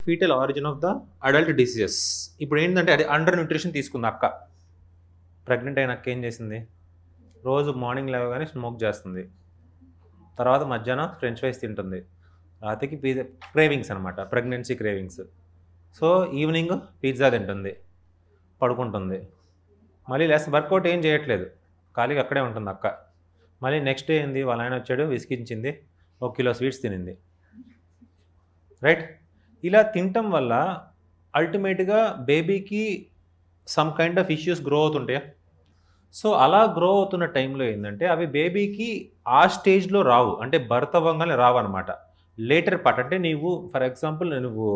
Foetal origin of the adult diseases. ఇప్పుడు ఏంటంటే అది అండర్ న్యూట్రిషన్ తీసుకుంది అక్క. ప్రెగ్నెంట్ అయిన అక్క ఏం చేసింది, రోజు మార్నింగ్ లేవగానే స్మోక్ చేస్తుంది, తర్వాత మధ్యాహ్నం ఫ్రెంచ్ ఫ్రైస్ తింటుంది, రాత్రికి పిజ్జా క్రేవింగ్స్ అనమాట, pregnancy cravings. So evening pizza తింటుంది, పడుకుంటుంది, మళ్ళీ వర్కౌట్ ఏం చేయట్లేదు, ఖాళీగా అక్కడే ఉంటుంది అక్క. మళ్ళీ నెక్స్ట్ డే ఏంది, వాళ్ళ ఆయన వచ్చాడు, విసిగించింది, 1 కిలో స్వీట్స్ తినింది, రైట్. ఇలా తినటం వల్ల అల్టిమేట్గా బేబీకి some kind of issues grow అవుతుంటాయా. సో అలా గ్రో అవుతున్న టైంలో ఏంటంటే అవి బేబీకి ఆ స్టేజ్లో రావు, అంటే బర్త్ అవ్వగానే రావు అనమాట. లేటర్ పార్ట్ అంటే నీవు ఫర్ ఎగ్జాంపుల్ నువ్వు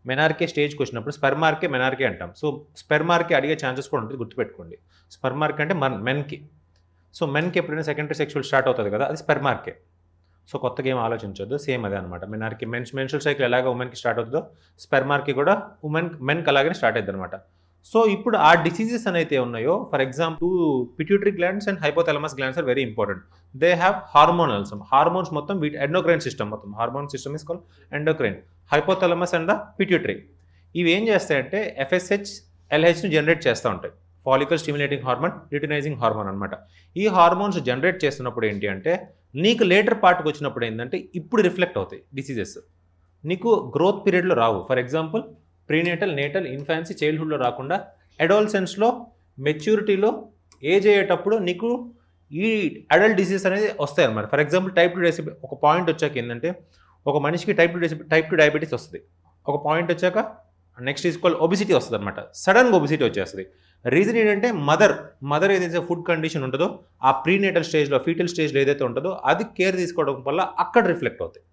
మెనార్కే స్టేజ్కి వచ్చినప్పుడు స్పెర్మార్కే మెనార్కే అంటాం. సో స్పెర్మార్కే అడిగే ఛాన్సెస్ కూడా ఉంటుంది, గుర్తుపెట్టుకోండి. స్పెర్మార్కే అంటే మెన్కి. సో మెన్కి ఎప్పుడైనా సెకండరీ సెక్షువల్ స్టార్ట్ అవుతుంది కదా, అది స్పెర్మార్కే. సో కొత్తగా ఏం ఆలోచించొద్దు, సేమ్ అదే అనమాట. మెనార్కి మెన్స్ట్రువల్ సైకిల్ ఎలాగ ఉమెన్కి స్టార్ట్ అవుతుందో స్పెర్మార్కి కూడా మెన్కి అలాగే స్టార్ట్ అవుతుంది అనమాట. సో ఇప్పుడు ఆ డిసీజెస్ అయితే ఉన్నాయో, for example pituitary glands and hypothalamus glands are very important. They have hormonals, hormones మొత్తం వీటి ఎండోక్రైన్ సిస్టమ్, మొత్తం hormone system is called endocrine. Hypothalamus and the pituitary ఇవి ఏం చేస్తాయంటే ఎఫ్ఎస్హెచ్ ఎల్హెచ్ని జనరేట్ చేస్తూ ఉంటాయి. Follicle stimulating hormone, luteinizing hormone అనమాట. ఈ హార్మోన్స్ జనరేట్ చేస్తున్నప్పుడు ఏంటి అంటే నీకు లేటర్ పార్ట్కి వచ్చినప్పుడు ఏంటంటే ఇప్పుడు రిఫ్లెక్ట్ అవుతాయి డిసీజెస్, నీకు గ్రోత్ పీరియడ్లో రావు. For example prenatal, natal, infancy, చైల్డ్హుడ్లో రాకుండా అడాలసెన్స్లో, మెచ్యూరిటీలో, ఏజ్ అయ్యేటప్పుడు నీకు ఈ అడల్ట్ డిసీజెస్ అనేది వస్తాయి అన్నమాట. ఫర్ ఎగ్జాంపుల్ టైప్ 2 డయాబెటీస్ ఒక పాయింట్ వచ్చాక ఏంటంటే ఒక మనిషికి టైప్ 2 డయాబెటీస్ వస్తుంది, ఒక పాయింట్ వచ్చాక నెక్స్ట్ ఈజ్ కాల్డ్ ఒబిసిటీ వస్తుంది అనమాట. సడన్గా ఒబిసిటీ వచ్చేస్తుంది. రీజన్ ఏంటంటే మదర్ ఏదైతే ఫుడ్ కండిషన్ ఉంటుందో ఆ ప్రీనేటల్ స్టేజ్లో, ఫీటల్ స్టేజ్లో ఏదైతే ఉంటుందో అది కేర్ తీసుకోవడం వల్ల అక్కడ రిఫ్లెక్ట్ అవుతాయి.